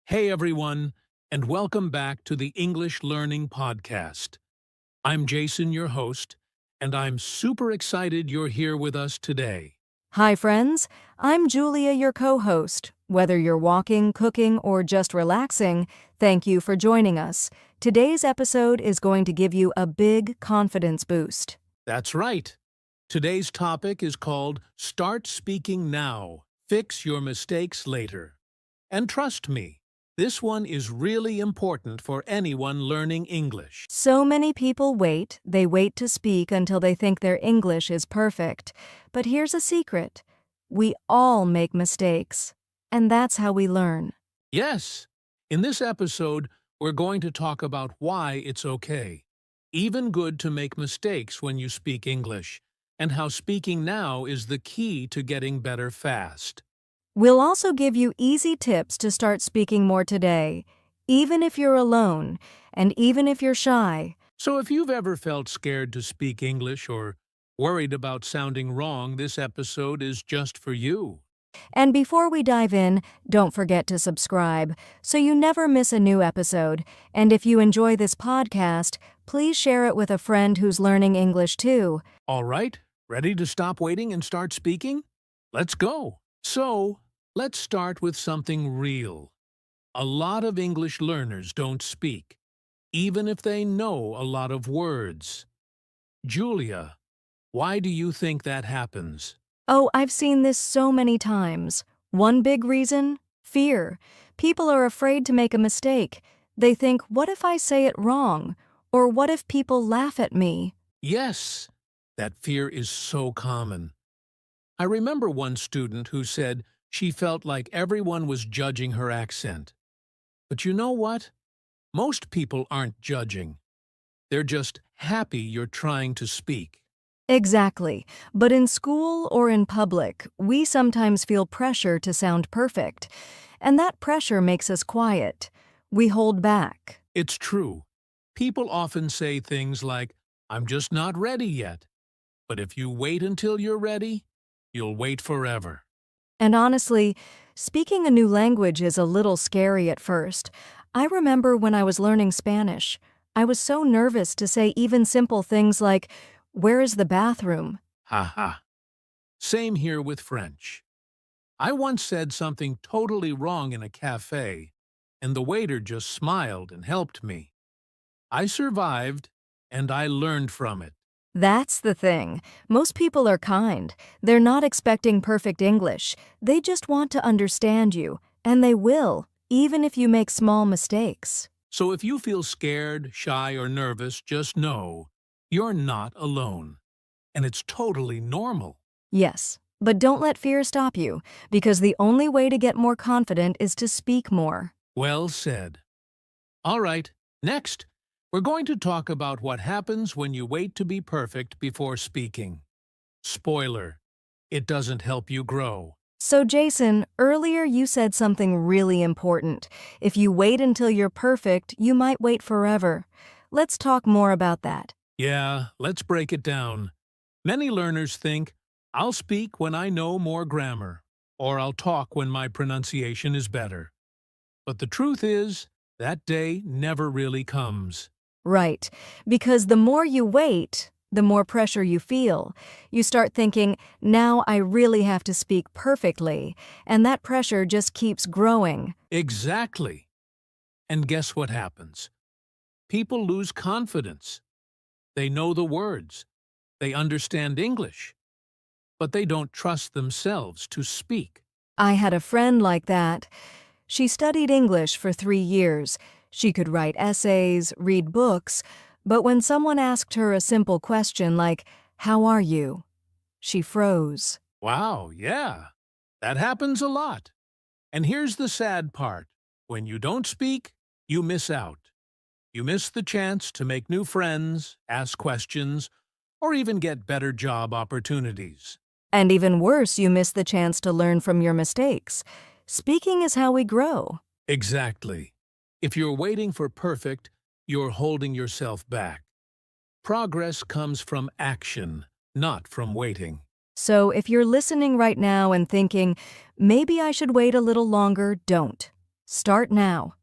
Hey everyone, and welcome back to the English Learning Podcast. I'm Jason, your host, and I'm super excited you're here with us today. Hi, friends. I'm Julia, your co-host. Whether you're walking, cooking, or just relaxing, thank you for joining us. Today's episode is going to give you a big confidence boost. That's right. Today's topic is called Start Speaking Now, Fix Your Mistakes Later. And trust me, this one is really important for anyone learning English. So many people wait. They wait to speak until they think their English is perfect. But here's a secret. We all make mistakes. And that's how we learn. Yes, in this episode, we're going to talk about why it's okay, even good to make mistakes when you speak English, and how speaking now is the key to getting better fast. We'll also give you easy tips to start speaking more today, even if you're alone, and even if you're shy. So if you've ever felt scared to speak English or worried about sounding wrong, this episode is just for you. And before we dive in, don't forget to subscribe so you never miss a new episode. And if you enjoy this podcast, please share it with a friend who's learning English too. All right, ready to stop waiting and start speaking? Let's go. So, let's start with something real. A lot of English learners don't speak, even if they know a lot of words. Julia, why do you think that happens? Oh, I've seen this so many times. One big reason? Fear. People are afraid to make a mistake. They think, what if I say it wrong? Or what if people laugh at me? Yes, that fear is so common. I remember one student who said she felt like everyone was judging her accent. But you know what? Most people aren't judging. They're just happy you're trying to speak. Exactly. But in school or in public, we sometimes feel pressure to sound perfect. And that pressure makes us quiet. We hold back. It's true. People often say things like, I'm just not ready yet. But if you wait until you're ready, you'll wait forever. And honestly, speaking a new language is a little scary at first. I remember when I was learning Spanish, I was so nervous to say even simple things like, "Where is the bathroom?" Ha ha. Same here with French. I once said something totally wrong in a cafe, and the waiter just smiled and helped me. I survived, and I learned from it. That's the thing. Most people are kind. They're not expecting perfect English. They just want to understand you, and they will, even if you make small mistakes. So if you feel scared, shy, or nervous, just know you're not alone. And it's totally normal. Yes, but don't let fear stop you, because the only way to get more confident is to speak more. Well said. All right, next, we're going to talk about what happens when you wait to be perfect before speaking. Spoiler, it doesn't help you grow. So Jason, earlier you said something really important. If you wait until you're perfect, you might wait forever. Let's talk more about that. Yeah, let's break it down. Many learners think, I'll speak when I know more grammar, or I'll talk when my pronunciation is better. But the truth is, that day never really comes. Right, because the more you wait, the more pressure you feel. You start thinking, now I really have to speak perfectly, and that pressure just keeps growing. Exactly. And guess what happens? People lose confidence. They know the words. They understand English. But they don't trust themselves to speak. I had a friend like that. She studied English for 3 years. She could write essays, read books, but when someone asked her a simple question like, "How are you?" she froze. Wow, yeah. That happens a lot. And here's the sad part. When you don't speak, you miss out. You miss the chance to make new friends, ask questions, or even get better job opportunities. And even worse, you miss the chance to learn from your mistakes. Speaking is how we grow. Exactly. If you're waiting for perfect, you're holding yourself back. Progress comes from action, not from waiting. So if you're listening right now and thinking, maybe I should wait a little longer, don't. Start now.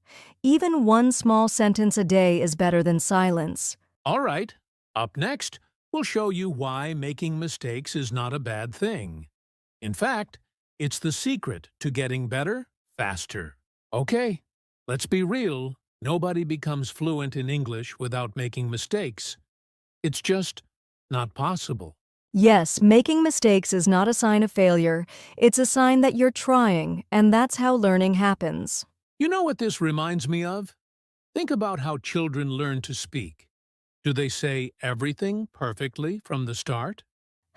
Even one small sentence a day is better than silence. All right, up next, we'll show you why making mistakes is not a bad thing. In fact, it's the secret to getting better faster. Okay, let's be real. Nobody becomes fluent in English without making mistakes. It's just not possible. Yes, making mistakes is not a sign of failure. It's a sign that you're trying, and that's how learning happens. You know what this reminds me of? Think about how children learn to speak. Do they say everything perfectly from the start?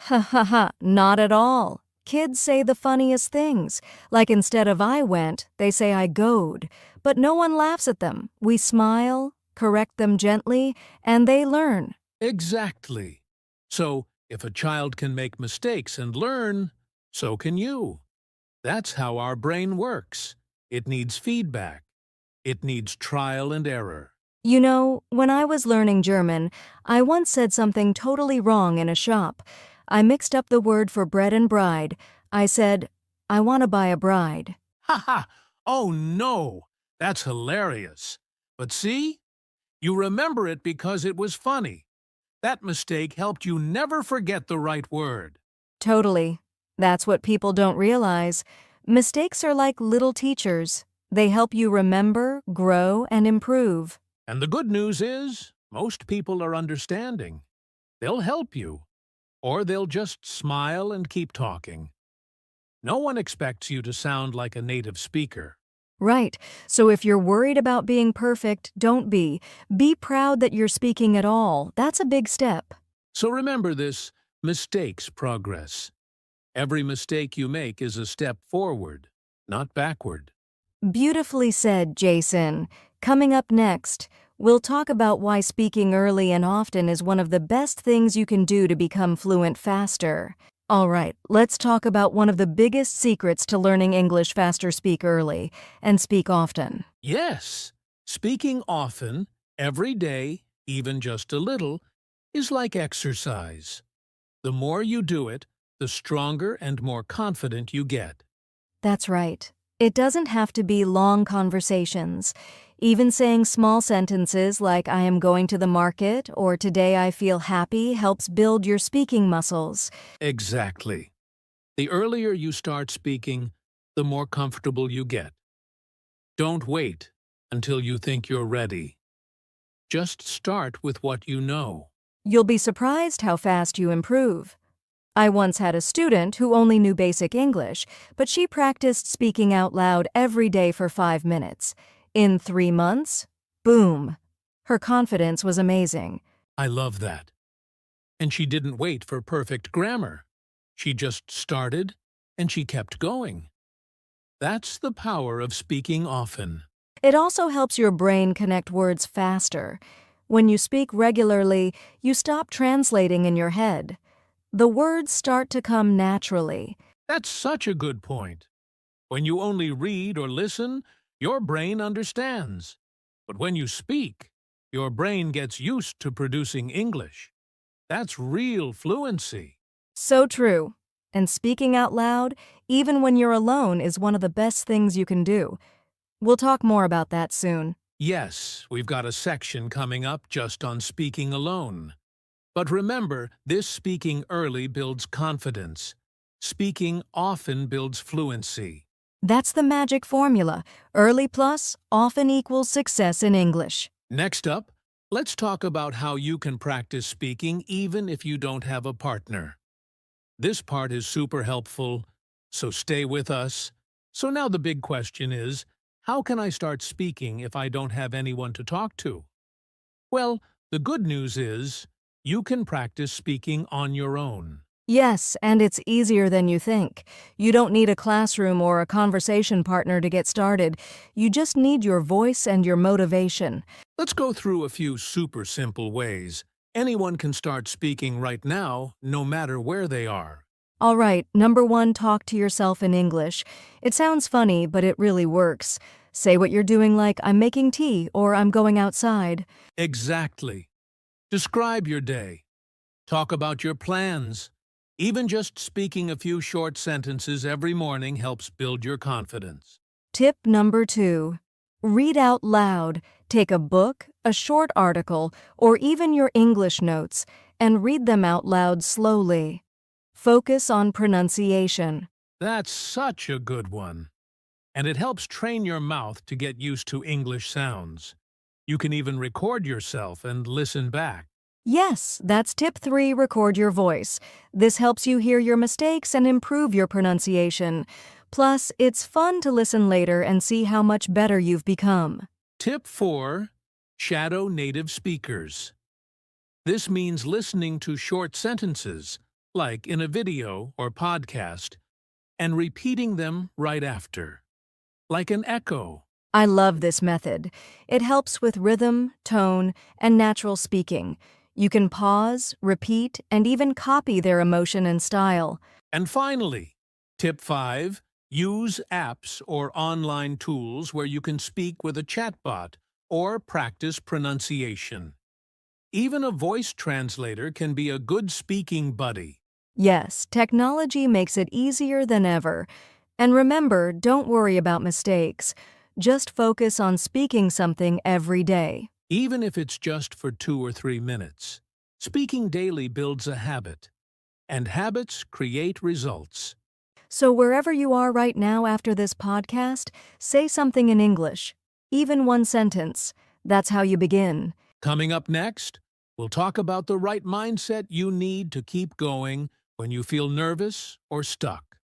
Ha ha ha, not at all. Kids say the funniest things. Like instead of I went, they say I goed. But no one laughs at them. We smile, correct them gently, and they learn. Exactly. So, if a child can make mistakes and learn, so can you. That's how our brain works. It needs feedback. It needs trial and error. You know, when I was learning German, I once said something totally wrong in a shop. I mixed up the word for bread and bride. I said, I want to buy a bride. Ha ha! Oh no! That's hilarious. But see? You remember it because it was funny. That mistake helped you never forget the right word. Totally. That's what people don't realize. Mistakes are like little teachers. They help you remember, grow, and improve. And the good news is, most people are understanding. They'll help you. Or they'll just smile and keep talking. No one expects you to sound like a native speaker. Right. So if you're worried about being perfect, don't be. Be proud that you're speaking at all. That's a big step. So remember this: mistakes progress. Every mistake you make is a step forward, not backward. Beautifully said, Jason. Coming up next, we'll talk about why speaking early and often is one of the best things you can do to become fluent faster. All right, let's talk about one of the biggest secrets to learning English faster. Speak early and speak often. Yes, speaking often, every day, even just a little, is like exercise. The more you do it, the stronger and more confident you get. That's right. It doesn't have to be long conversations. Even saying small sentences like I am going to the market or today I feel happy helps build your speaking muscles. Exactly. The earlier you start speaking, the more comfortable you get. Don't wait until you think you're ready. Just start with what you know. You'll be surprised how fast you improve. I once had a student who only knew basic English, but she practiced speaking out loud every day for 5 minutes. In 3 months, boom! Her confidence was amazing. I love that. And she didn't wait for perfect grammar. She just started, and she kept going. That's the power of speaking often. It also helps your brain connect words faster. When you speak regularly, you stop translating in your head. The words start to come naturally. That's such a good point. When you only read or listen, your brain understands. But when you speak, your brain gets used to producing English. That's real fluency. So true. And speaking out loud, even when you're alone, is one of the best things you can do. We'll talk more about that soon. Yes, we've got a section coming up just on speaking alone. But remember, this speaking early builds confidence. Speaking often builds fluency. That's the magic formula. Early plus often equals success in English. Next up, let's talk about how you can practice speaking even if you don't have a partner. This part is super helpful, so stay with us. So now the big question is, how can I start speaking if I don't have anyone to talk to? Well, the good news is, you can practice speaking on your own. Yes, and it's easier than you think. You don't need a classroom or a conversation partner to get started. You just need your voice and your motivation. Let's go through a few super simple ways. Anyone can start speaking right now, no matter where they are. All right, number 1, talk to yourself in English. It sounds funny, but it really works. Say what you're doing like, I'm making tea or I'm going outside. Exactly. Describe your day. Talk about your plans. Even just speaking a few short sentences every morning helps build your confidence. Tip number 2, Read out loud. Take a book, a short article, or even your English notes, and read them out loud slowly. Focus on pronunciation. That's such a good one. And it helps train your mouth to get used to English sounds. You can even record yourself and listen back. Yes, that's tip 3, record your voice. This helps you hear your mistakes and improve your pronunciation. Plus, it's fun to listen later and see how much better you've become. Tip 4. Shadow native speakers. This means listening to short sentences, like in a video or podcast, and repeating them right after, like an echo. I love this method. It helps with rhythm, tone, and natural speaking. You can pause, repeat, and even copy their emotion and style. And finally, tip 5. Use apps or online tools where you can speak with a chatbot or practice pronunciation. Even a voice translator can be a good speaking buddy. Yes, technology makes it easier than ever. And remember, don't worry about mistakes. Just focus on speaking something every day. Even if it's just for 2 or 3 minutes. Speaking daily builds a habit, and habits create results. So wherever you are right now after this podcast, say something in English. Even one sentence. That's how you begin. Coming up next, we'll talk about the right mindset you need to keep going when you feel nervous or stuck.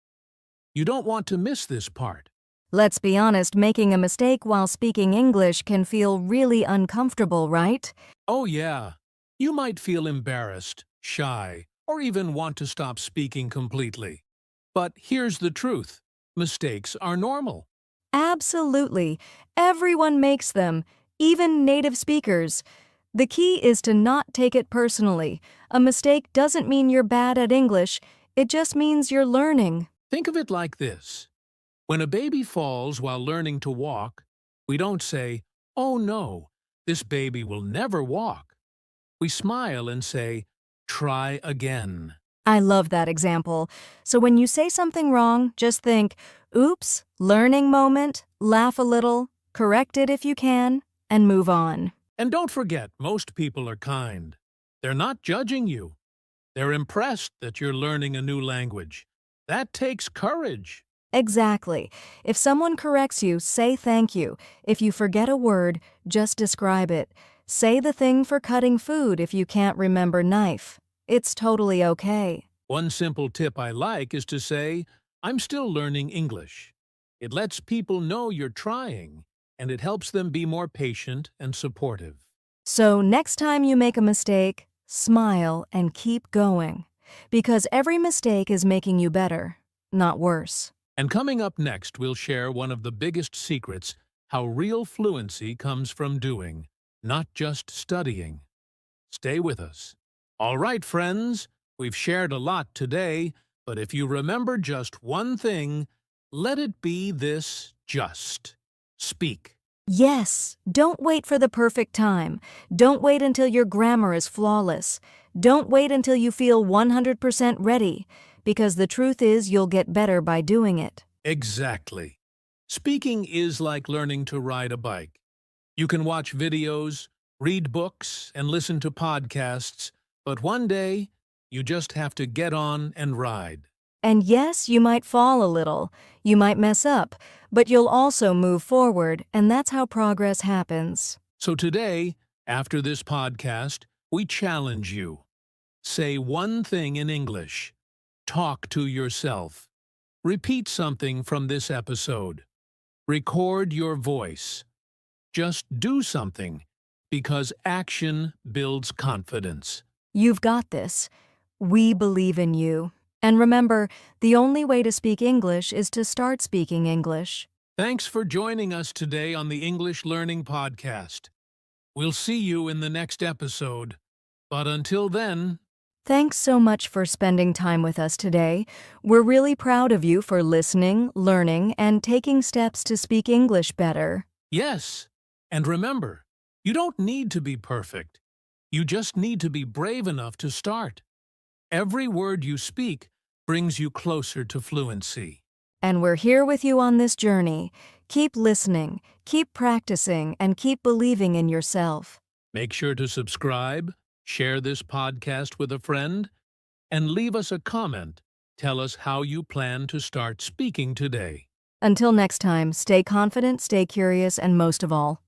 You don't want to miss this part. Let's be honest, making a mistake while speaking English can feel really uncomfortable, right? Oh yeah, you might feel embarrassed, shy, or even want to stop speaking completely. But here's the truth. Mistakes are normal. Absolutely. Everyone makes them, even native speakers. The key is to not take it personally. A mistake doesn't mean you're bad at English. It just means you're learning. Think of it like this. When a baby falls while learning to walk, we don't say, "Oh no, this baby will never walk." We smile and say, "Try again." I love that example. So when you say something wrong, just think, oops, learning moment, laugh a little, correct it if you can, and move on. And don't forget, most people are kind. They're not judging you. They're impressed that you're learning a new language. That takes courage. Exactly. If someone corrects you, say thank you. If you forget a word, just describe it. Say the thing for cutting food if you can't remember knife. It's totally okay. One simple tip I like is to say, "I'm still learning English." It lets people know you're trying, and it helps them be more patient and supportive. So next time you make a mistake, smile and keep going. Because every mistake is making you better, not worse. And coming up next, we'll share one of the biggest secrets, how real fluency comes from doing, not just studying. Stay with us. All right, friends, we've shared a lot today, but if you remember just one thing, let it be this: just speak. Yes, don't wait for the perfect time. Don't wait until your grammar is flawless. Don't wait until you feel 100% ready, because the truth is you'll get better by doing it. Exactly. Speaking is like learning to ride a bike. You can watch videos, read books, and listen to podcasts, but one day, you just have to get on and ride. And yes, you might fall a little, you might mess up, but you'll also move forward, and that's how progress happens. So today, after this podcast, we challenge you. Say one thing in English. Talk to yourself. Repeat something from this episode. Record your voice. Just do something, because action builds confidence. You've got this. We believe in you. And remember, the only way to speak English is to start speaking English. Thanks for joining us today on the English Learning Podcast. We'll see you in the next episode. But until then, Thanks so much for spending time with us today. We're really proud of you for listening, learning, and taking steps to speak English better. yes. And remember, you don't need to be perfect. You just need to be brave enough to start. Every word you speak brings you closer to fluency. And we're here with you on this journey. Keep listening, keep practicing, and keep believing in yourself. Make sure to subscribe, share this podcast with a friend, and leave us a comment. Tell us how you plan to start speaking today. Until next time, stay confident, stay curious, and most of all,